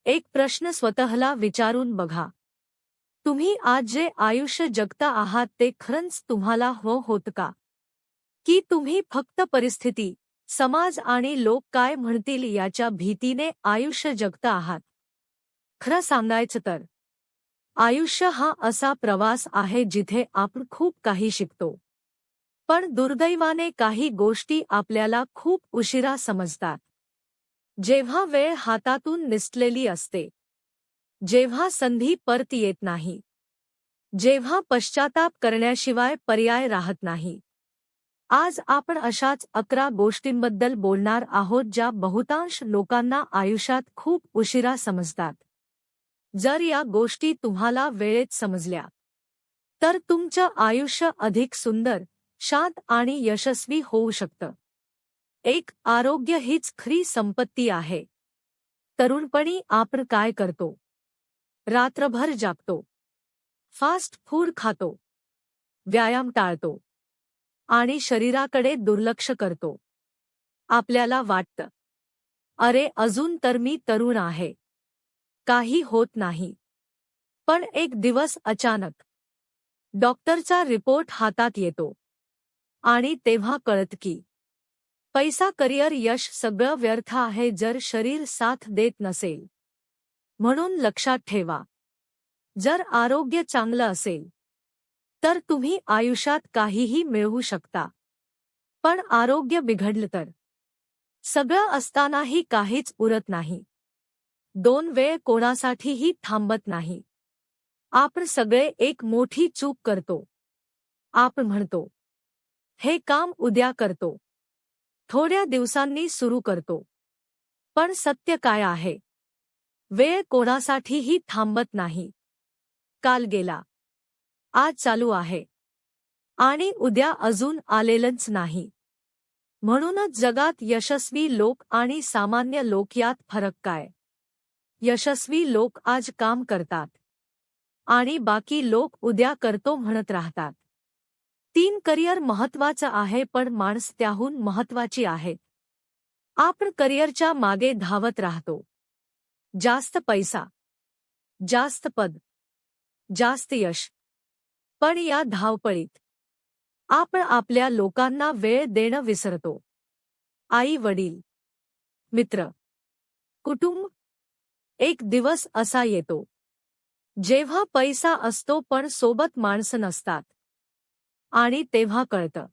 एक प्रश्न स्वतःला विचारून बघा. तुम्ही आज जे आयुष्य जगता आहात ते खरंच तुम्हाला हवं होतं का? की तुम्ही फक्त परिस्थिती, समाज आणि लोक काय म्हणतील याच्या भीतीने आयुष्य जगता आहात? खरं सांगायचं तर, आयुष्य हा असा प्रवास आहे जिथे आपण खूप काही शिकतो. पण दुर्दैवाने काही गोष्टी आपल्याला खूप उशिरा समजतात. जेव्हा वेळ हातातून निसटलेली असते. जेव्हा संधी परत येत नाही. जेव्हा पश्चाताप करण्याशिवाय पर्याय राहत नाही. आज आपण अशाच 11 गोष्टींबद्दल बोलणार आहोत ज्या बहुतांश लोकांना आयुष्यात खूप उशिरा समजतात. जर या गोष्टी तुम्हाला वेळेत समजल्या, तर तुमचं आयुष्य अधिक सुंदर, शांत आणि यशस्वी होऊ शकतं. एक, आरोग्य हीच खरी संपत्ती आहे. तरुणपणी आपण काय करतो? रात्रभर जागतो. फास्ट फूड खातो. व्यायाम टाळतो. आणि शरीराकडे दुर्लक्ष करतो. आपल्याला वाटतं, अरे अजून तर मी तरुण आहे. काही होत नाही. पण एक दिवस अचानक डॉक्टरचा रिपोर्ट हातात येतो. आणि तेव्हा कळतं की पैसा, करिअर, यश सगळं व्यर्थ आहे जर शरीर साथ देत नसेल. म्हणून लक्षात ठेवा, जर आरोग्य चांगलं असेल, तर तुम्ही आयुष्यात काहीही मिळवू शकता. पण आरोग्य बिघडलं तर सगळं असतानाही काहीच उरत नाही. दोन, वेळ कोणासाठीही थांबत नाही. आपण सगळे एक मोठी चूक करतो. आपण म्हणतो, हे काम उद्या करतो. थोड्या दिवसांनी सुरू करतो. पण सत्य काय आहे? वेळ कोणासाठीही थांबत नाही. काल गेला. आज चालू आहे. आणि उद्या अजून आलेलंच नाही. म्हणूनच जगात यशस्वी लोक आणि सामान्य लोक यात फरक काय? यशस्वी लोक आज काम करतात. आणि बाकी लोक उद्या करतो म्हणत राहतात. 3, करिअर महत्त्वाचं आहे पण माणसं त्याहून महत्त्वाची आहेत. आपण करिअरच्या मागे धावत राहतो. जास्त पैसा, जास्त पद, जास्त यश. पण या धावपळीत आपण आपल्या लोकांना वेळ देणं विसरतो. आई वडील, मित्र, कुटुंब. एक दिवस असा येतो जेव्हा पैसा असतो पण सोबत माणसं नसतात. आणि तेव्हा कळतं,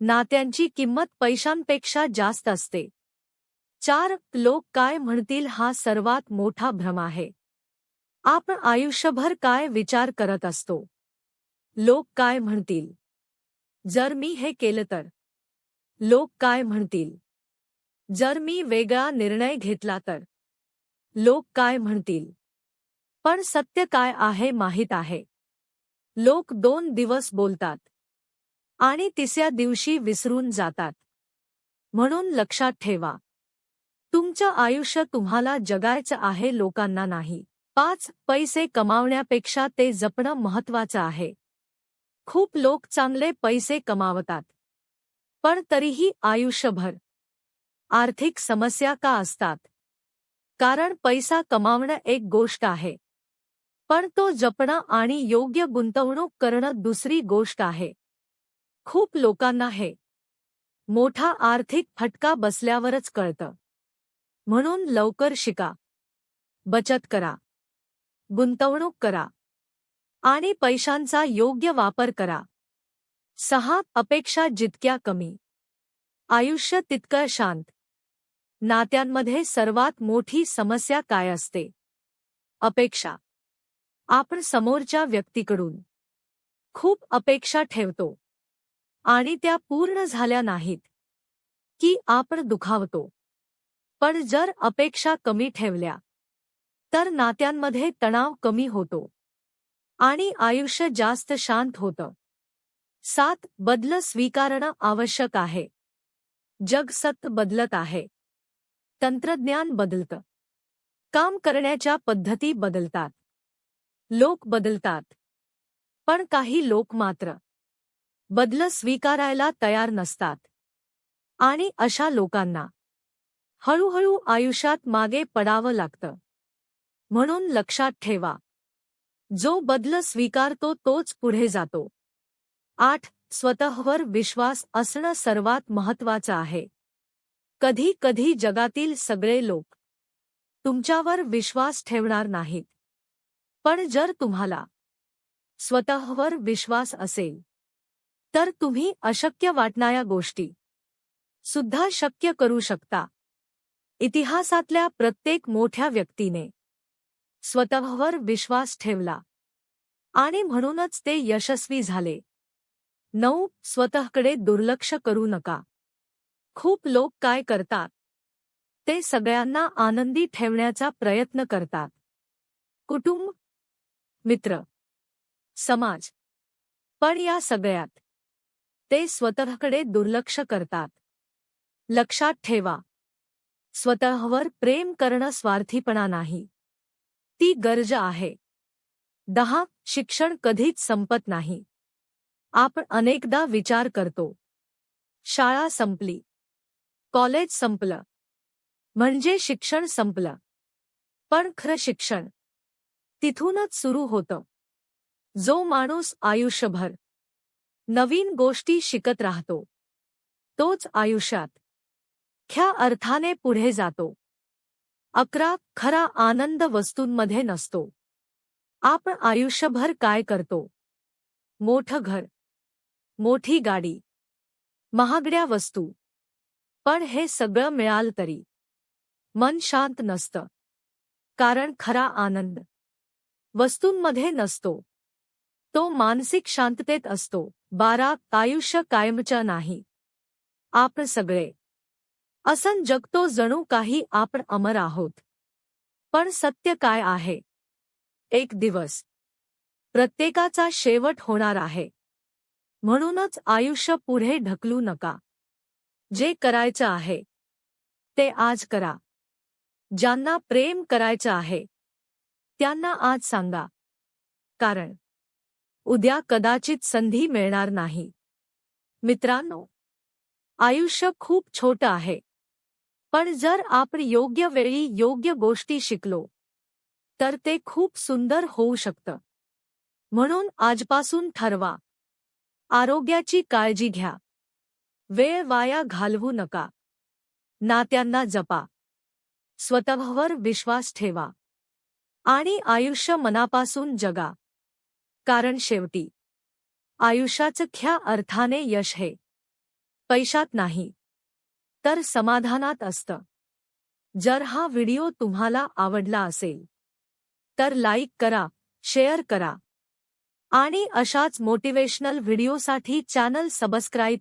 नात्यांची किंमत पैशांपेक्षा जास्त असते. 4, लोक काय म्हणतील हा सर्वात मोठा भ्रम आहे. आपण आयुष्यभर काय विचार करत असतो? लोक काय म्हणतील? जर मी हे केलं तर? लोक काय म्हणतील? जर मी वेगळा निर्णय घेतला तर? लोक काय म्हणतील? पण सत्य काय आहे माहीत आहे? लोक 2 दिवस बोलतात. आणि तिसऱ्या दिवशी विसरून जातात. म्हणून लक्षात ठेवा, तुमचं आयुष्य तुम्हाला जगायचं आहे, लोकांना नाही. 5, पैसे कमावण्यापेक्षा ते जपणं महत्त्वाचं आहे. खूप लोक चांगले पैसे कमावतात. पण तरीही आयुष्यभर आर्थिक समस्या का असतात? कारण पैसा कमावणं एक गोष्ट आहे. पण तो जपणं आणि योग्य गुंतवणूक करणं दुसरी गोष्ट आहे. खूप लोकांना हे मोठा आर्थिक फटका बसल्यावरच कळतं. म्हणून लवकर शिका. बचत करा. गुंतवणूक करा. आणि पैशांचा योग्य वापर करा. 6, अपेक्षा जितक्या कमी, आयुष्य तितकं शांत. नात्यांमध्ये सर्वात मोठी समस्या काय असते? अपेक्षा. आपण समोरच्या व्यक्तीकडून खूप अपेक्षा ठेवतो. आणि त्या पूर्ण झाल्या नाहीत की आपण दुखावतो. पण जर अपेक्षा कमी ठेवल्या, तर नात्यांमध्ये तणाव कमी होतो. आणि आयुष्य जास्त शांत होतं. 7, बदल स्वीकारणं आवश्यक आहे. जग सतत बदलत आहे. तंत्रज्ञान बदलतं. काम करण्याच्या पद्धती बदलतात. लोक बदलतात. पण काही लोक मात्र बदल स्वीकारायला तयार नसतात. आणि अशा लोकांना हळूहळू आयुष्यात मागे पडावं लागतं. म्हणून लक्षात ठेवा, जो बदल स्वीकारतो तोच पुढे जातो. 8. स्वतःवर विश्वास असणं सर्वात महत्त्वाचं आहे. कधी कधी जगातील सगळे लोक तुमच्यावर विश्वास ठेवणार नाहीत, पण जर तुम्हाला स्वतःवर विश्वास असेल तर तुम्ही अशक्य वाटणाऱ्या गोष्टी सुद्धा शक्य करू शकता. इतिहासातल्या प्रत्येक मोठ्या व्यक्तीने स्वतःवर विश्वास ठेवला आणि म्हणूनच ते यशस्वी झाले. 9. स्वतःकडे दुर्लक्ष करू नका. खूप लोक काय करतात, ते सगळ्यांना आनंदी ठेवण्याचा प्रयत्न करतात. कुटुंब, मित्र, समाज, पण या सगळ्यात ते स्वतःकडे दुर्लक्ष करतात. लक्षात ठेवा, स्वतःवर प्रेम करणं स्वार्थीपणा नाही, ती गरज आहे. 10. शिक्षण कधीच संपत नाही. आपण अनेकदा विचार करतो, शाळा संपली, कॉलेज संपलं, म्हणजे शिक्षण संपलं. पण खरं शिक्षण तिथूनच सुरू होतं. जो माणूस आयुष्यभर नवीन गोष्टी शिकत राहतो, तोच आयुष्यात खऱ्या अर्थाने पुढे जातो. 11. खरा आनंद वस्तूंमध्ये नसतो. आपण आयुष्यभर काय करतो? मोठं घर, मोठी गाडी, महागड्या वस्तू, पण हे सगळं मिळालं तरी मन शांत नसतं. कारण खरा आनंद वस्तूंमध्ये नसतो, तो मानसिक शांततेत असतो. 12. आयुष्य कायमचं नाही. आपण सगळे असं जगतो जणू काही आपण अमर आहोत, पण सत्य काय आहे? एक दिवस प्रत्येकाचा शेवट होणार आहे. म्हणूनच आयुष्य पुढे ढकलू नका. जे करायचं आहे ते आज करा. ज्यांना प्रेम करायचं आहे त्यांना आज सांगा, कारण उद्या कदाचित संधी मिळणार नाही. मित्रांनो, आयुष्य खूप छोटं आहे, पण जर आपण योग्य वेळी योग्य गोष्टी शिकलो तर ते खूप सुंदर होऊ शकतं. म्हणून आजपासून ठरवा, आरोग्याची काळजी घ्या, वेळ वाया घालवू नका, नात्यांना जपा, स्वतःवर विश्वास ठेवा आणि आयुष्य मनापासून जगा. कारण शेवटी आयुष्याचं खऱ्या अर्थाने यश हे पैशात नाही, तर समाधानात असतं. जर हा व्हिडिओ तुम्हाला आवडला असेल तर लाईक करा, शेअर करा आणि अशाच मोटिवेशनल व्हिडिओसाठी चॅनल सबस्क्राईब